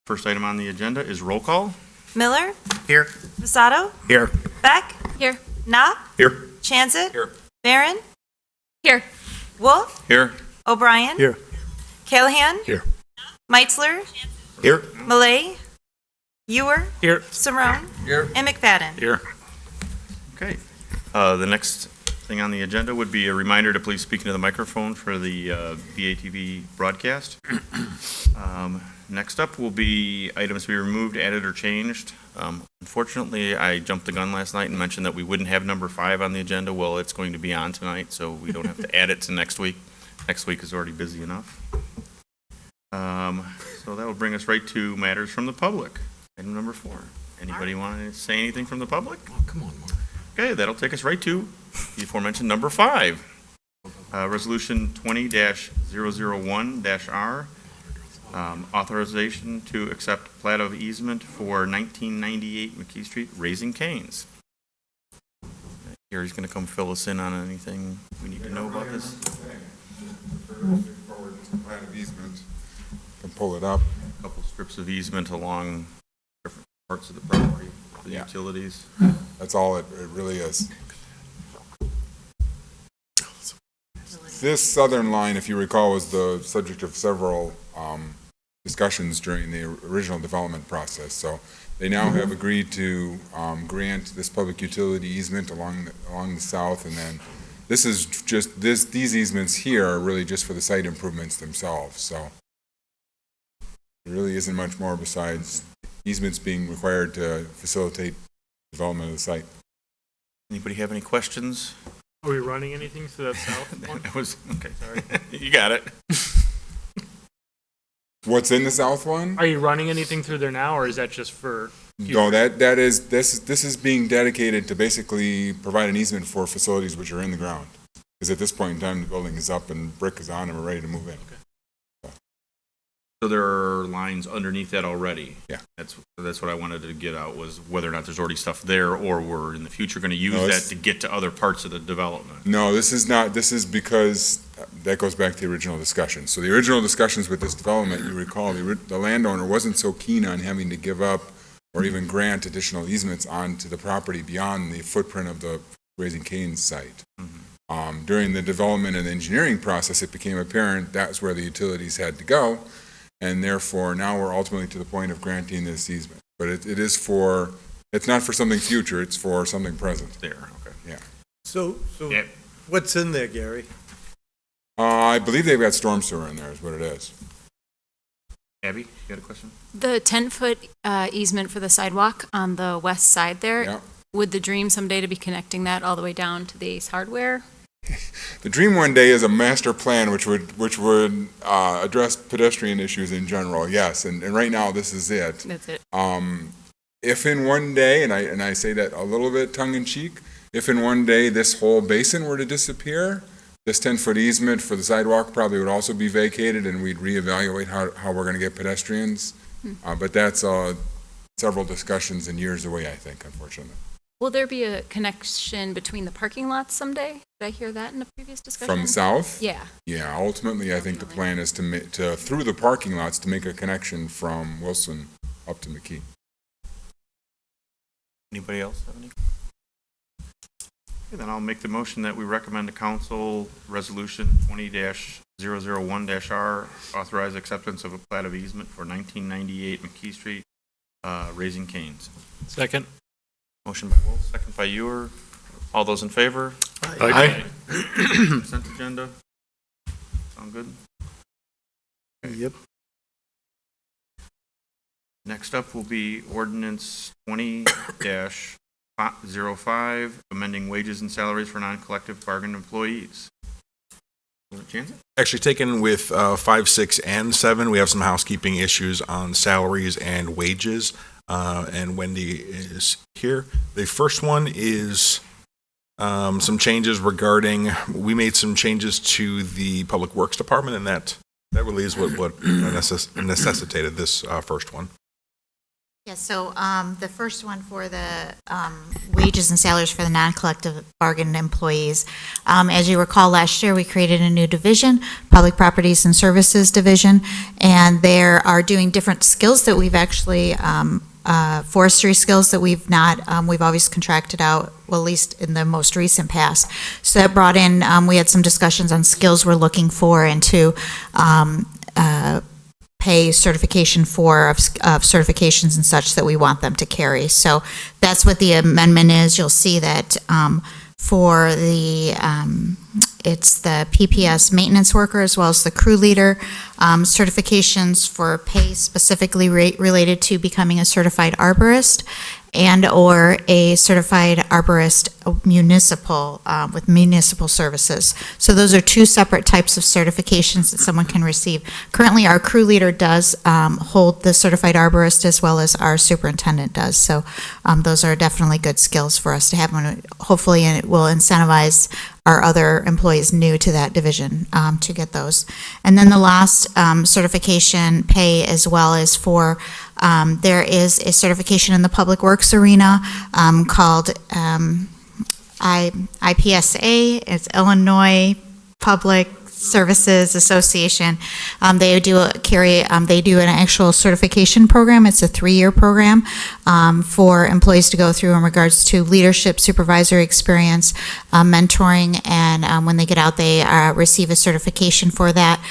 First item on the agenda is roll call. Miller, Here. Vasato, Here. Beck, Here. Knopf, Here. Chanzit, Here. Barron, Here. Wolf, Here. O'Brien, Here. Callahan, Here. Meitzler, Here. Malay, Ewer, Here. Saron, Here. and McFadden. Here. Okay. The next thing on the agenda would be a reminder to please speak into the microphone for the BATV broadcast. Next up will be items to be removed, added, or changed. Unfortunately, I jumped the gun last night and mentioned that we wouldn't have number 5 on the agenda. Well, it's going to be on tonight, so we don't have to add it to next week. Next week is already busy enough. So that will bring us right to matters from the public. Item number 4. Anybody want to say anything from the public? Oh, come on, Mark. Okay, that'll take us right to the aforementioned number 5. Resolution 20-001-R. Authorization to accept plat of easement for 1998 McKee Street, Raising Canes. Gary's going to come fill us in on anything we need to know about this. Forward plat of easement. Can pull it up. A couple strips of easement along different parts of the property, the Yeah. utilities. That's all it really is. This southern line, if you recall, was the subject of several discussions during the original development process. So they now have agreed to grant this public utility easement along the south, and then this is just these easements here are really just for the site improvements themselves. So there really isn't much more besides easements being required to facilitate development of the site. Anybody have any questions? Are we running anything through that south one? That was, okay, sorry. You got it. What's in the south one? Are you running anything through there now, or is that just for? No, this is being dedicated to basically provide an easement for facilities which are in the ground. Because at this point in time, the building is up and brick is on and we're ready to move in. So there are lines underneath that already? Yeah. That's what I wanted to get out, was whether or not there's already stuff there, or we're in the future going to use No, that to get to other parts of the development. No, this is not, this is because that goes back to the original discussion. So the original discussions with this development, you recall, the landowner wasn't so keen on having to give up or even grant additional easements onto the property beyond the footprint of the Raising Cane's site. During the development and engineering process, it became apparent that's where the utilities had to go. And therefore, now we're ultimately to the point of granting this easement. But it is for, it's not for something future, it's for something present. There, okay. Yeah. So Yeah. what's in there, Gary? I believe they've got storm sewer in there is what it is. Abby, you got a question? The 10-foot easement for the sidewalk on the west side there, Yeah. would the dream someday to be connecting that all the way down to the Ace Hardware? The dream one day is a master plan which would address pedestrian issues in general, yes, and right now this is it. That's it. If in one day, and I say that a little bit tongue-in-cheek, if in one day this whole basin were to disappear, this 10-foot easement for the sidewalk probably would also be vacated, and we'd reevaluate how we're going to get pedestrians. But that's several discussions and years away, I think, unfortunately. Will there be a connection between the parking lots someday? Did I hear that in a previous discussion? From the south? Yeah. Yeah, ultimately, I think the plan is to through the parking lots, to make a connection from Wilson up to McKee. Anybody else have any? Okay, then I'll make the motion that we recommend to council resolution 20-001-R, authorize acceptance of a plat of easement for 1998 McKee Street, Raising Canes. Second. Motion by Wolf, second by Ewer. All those in favor? Aye. Consent agenda? Sound good? Yep. Next up will be ordinance 20-05, amending wages and salaries for non-collective bargain employees. Chance? Actually taken with 5, 6, and 7. We have some housekeeping issues on salaries and wages, and Wendy is here. The first one is some changes regarding, we made some changes to the Public Works Department, and that really is what necessitated this first one. Yeah, so the first one for the wages and salaries for the non-collective bargain employees. As you recall, last year, we created a new division, Public Properties and Services Division, and they are doing different skills that we've actually, forestry skills that we've not, we've always contracted out, well, at least in the most recent past. So that brought in, we had some discussions on skills we're looking for and to pay certification for of certifications and such that we want them to carry. So that's what the amendment is. You'll see that for the, it's the PPS maintenance worker as well as the crew leader, certifications for pay specifically related to becoming a certified arborist and/or a certified arborist municipal, with municipal services. So those are two separate types of certifications that someone can receive. Currently, our crew leader does hold the certified arborist as well as our superintendent does. So those are definitely good skills for us to have, and hopefully it will incentivize our other employees new to that division to get those. And then the last certification pay as well is for, there is a certification in the public works arena called IPSA. It's Illinois Public Services Association. They do an actual certification program. It's a 3-year program for employees to go through in regards to leadership, supervisory experience, mentoring, and when they get out, they receive a certification for that.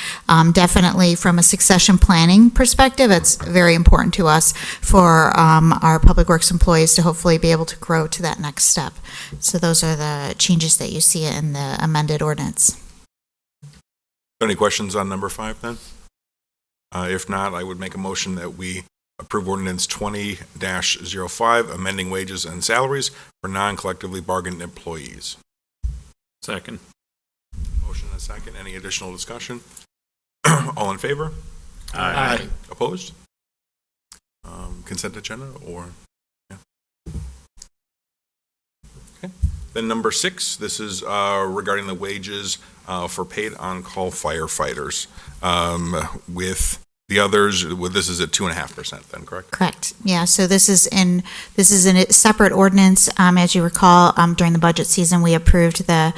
Definitely from a succession planning perspective, it's very important to us for our public works employees to hopefully be able to grow to that next step. So those are the changes that you see in the amended ordinance. Any questions on number 5 then? If not, I would make a motion that we approve ordinance 20-05, amending wages and salaries for non-collectively bargained employees. Second. Motion and a second. Any additional discussion? All in favor? Aye. Opposed? Consent agenda or? Yeah. Okay. Then number 6, this is regarding the wages for paid on-call firefighters. With the others, this is at 2.5% then, correct? Correct. Yeah, so this is in a separate ordinance. As you recall, during the budget season, we approved the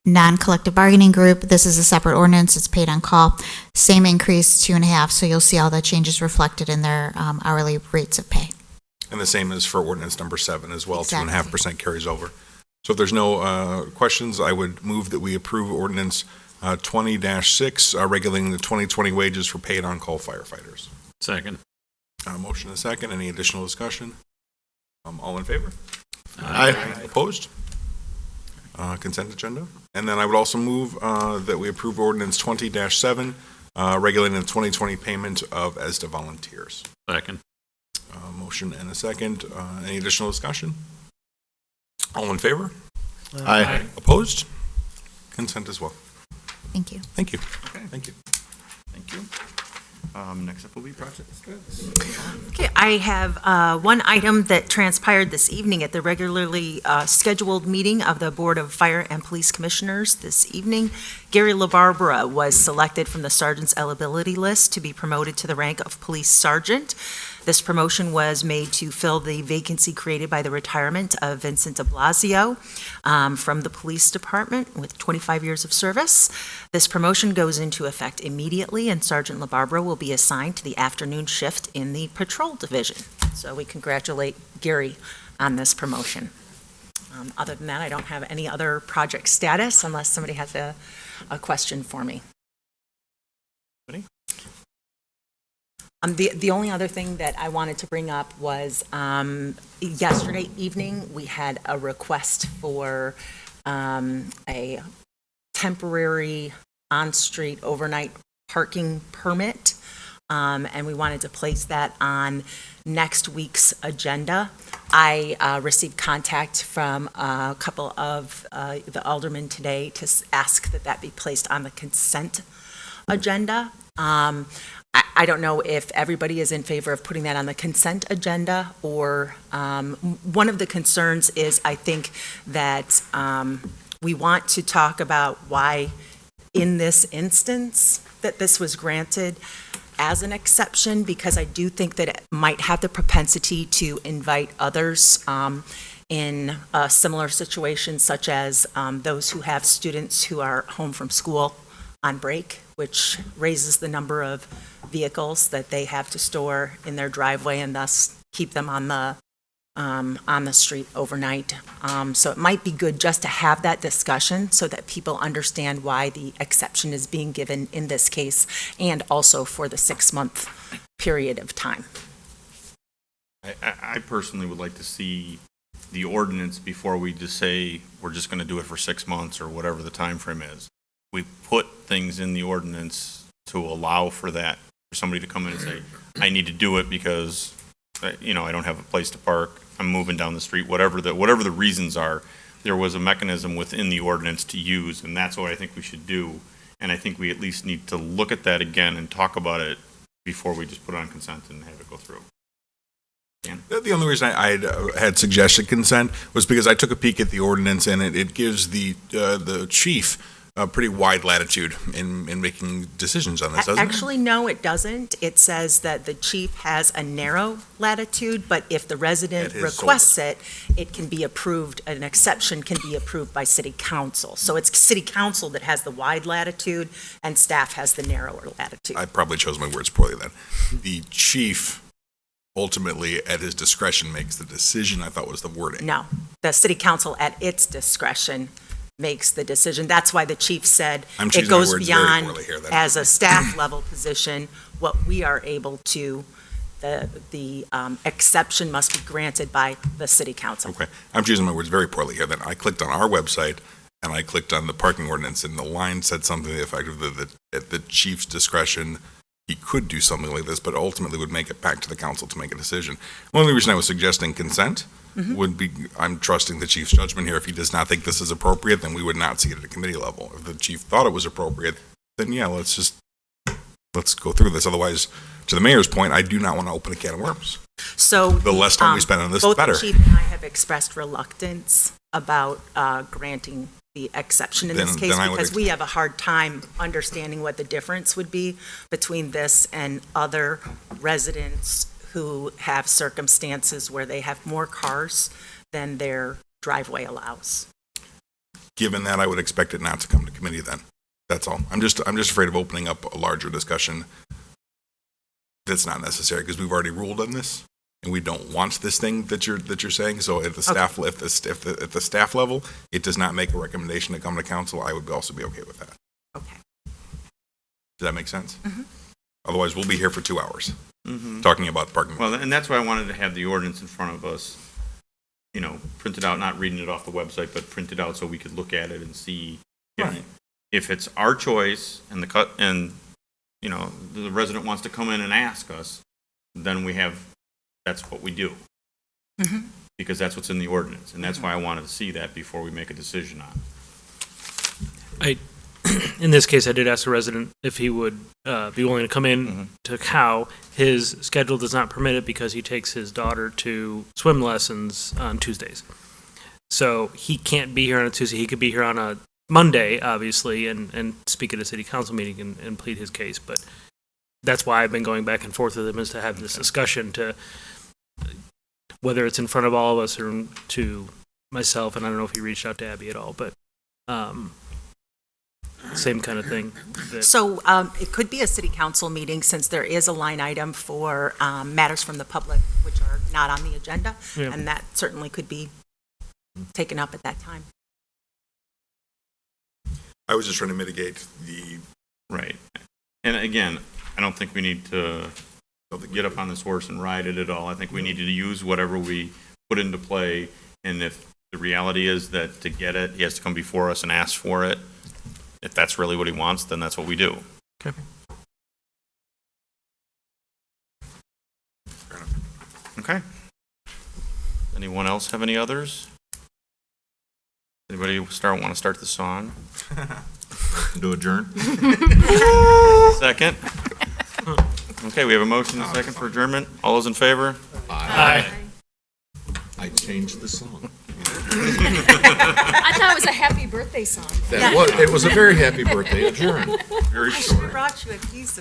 non-collective bargaining group. This is a separate ordinance. It's paid on call. Same increase, 2.5, so you'll see all the changes reflected in their hourly rates of pay. And the same is for ordinance number 7 as well, Exactly. 2.5% carries over. So if there's no questions, I would move that we approve ordinance 20-6, regulating the 2020 wages for paid on-call firefighters. Second. Motion and a second. Any additional discussion? All in favor? Aye. Opposed? Consent agenda. And then I would also move that we approve ordinance 20-7, regulating the 2020 payment of ESDA volunteers. Second. Motion and a second. Any additional discussion? All in favor? Aye. Opposed? Consent as well. Thank you. Thank you. Okay, Thank you. thank you. Next up will be project status. Okay, I have one item that transpired this evening at the regularly scheduled meeting of the Board of Fire and Police Commissioners this evening. Gary LaBarbera was selected from the sergeant's eligibility list to be promoted to the rank of police sergeant. This promotion was made to fill the vacancy created by the retirement of Vincent de Blasio from the police department with 25 years of service. This promotion goes into effect immediately, and Sergeant LaBarbera will be assigned to the afternoon shift in the patrol division. So we congratulate Gary on this promotion. Other than that, I don't have any other project status unless somebody has a question for me. The only other thing that I wanted to bring up was yesterday evening, we had a request for a temporary on-street overnight parking permit, and we wanted to place that on next week's agenda. I received contact from a couple of the aldermen today to ask that that be placed on the consent agenda. I don't know if everybody is in favor of putting that on the consent agenda, or one of the concerns is, I think, that we want to talk about why in this instance that this was granted. as an exception because I do think that it might have the propensity to invite others in a similar situation, such as those who have students who are home from school on break, which raises the number of vehicles that they have to store in their driveway and thus keep them on the street overnight. So it might be good just to have that discussion so that people understand why the exception is being given in this case and also for the 6-month period of time. I personally would like to see the ordinance before we just say we're just going to do it for 6 months or whatever the time frame is. We put things in the ordinance to allow for that, for somebody to come in and say, I need to do it because, I don't have a place to park, I'm moving down the street, whatever the reasons are. There was a mechanism within the ordinance to use, and that's what I think we should do. And I think we at least need to look at that again and talk about it before we just put it on consent and have it go through. Dan? The only reason I had suggested consent was because I took a peek at the ordinance, and it gives the chief a pretty wide latitude in making decisions on this, doesn't it? Actually, no, it doesn't. It says that the chief has a narrow latitude, but if the resident At his requests it, it can be approved, an exception can be approved by city council. So it's city council that has the wide latitude and staff has the narrower latitude. I probably chose my words poorly then. The chief ultimately, at his discretion, makes the decision, I thought was the wording. No, the city council at its discretion makes the decision. That's why the chief said I'm it choosing my goes words very beyond, poorly here then. as a staff level position, what we are able to, the exception must be granted by the city council. Okay, I'm choosing my words very poorly here then. I clicked on our website, and I clicked on the parking ordinance, and the line said something to the effect of that at the chief's discretion, he could do something like this, but ultimately would make it back to the council to make a decision. The only reason I was suggesting consent would be, I'm trusting the chief's judgment here. If he does not think this is appropriate, then we would not see it at a committee level. If the chief thought it was appropriate, then yeah, let's go through this. Otherwise, to the mayor's point, I do not want to open a can of worms. So. The less time we spend on this, the better. Both the chief and I have expressed reluctance about granting the exception in this Then- case then I would because we have a hard time understanding what the difference would be between this and other residents who have circumstances where they have more cars than their driveway allows. Given that, I would expect it not to come to committee then. That's all. I'm just afraid of opening up a larger discussion that's not necessary because we've already ruled on this and we don't want this thing that you're saying. So at the staff, at the staff level, it does not make a recommendation to come to council. I would also be okay with that. Okay. Does that make sense? Mhm. Otherwise, we'll be here for 2 hours talking about parking. Well, and that's why I wanted to have the ordinance in front of us, printed out, not reading it off the website, but printed out so we could look at it and see Right. if it's our choice and the resident wants to come in and ask us, then that's what we do. Mhm. Because that's what's in the ordinance, and that's why I wanted to see that before we make a decision on it. In this case, I did ask the resident if he would be willing to come in to Cow. His schedule does not permit it because he takes his daughter to swim lessons on Tuesdays. So he can't be here on a Tuesday. He could be here on a Monday, obviously, and speak at a city council meeting and plead his case. But that's why I've been going back and forth with him, is to have this discussion, to whether it's in front of all of us or to myself, and I don't know if he reached out to Abby at all, but same kind of thing. So it could be a city council meeting since there is a line item for matters from the public which are not on the agenda. Yeah. And that certainly could be taken up at that time. I was just trying to mitigate the. Right. And again, I don't think we need to get up on this horse and ride it at all. I think we need to use whatever we put into play, and if the reality is that to get it, he has to come before us and ask for it, if that's really what he wants, then that's what we do. Okay. Okay. Anyone else have any others? Anybody want to start the song? To adjourn? Second? Okay, we have a motion and a second for adjournment. All those in favor? Aye. I changed the song. I thought it was a happy birthday song. It was a very happy birthday. Adjourn. Very short. Brought you a piece of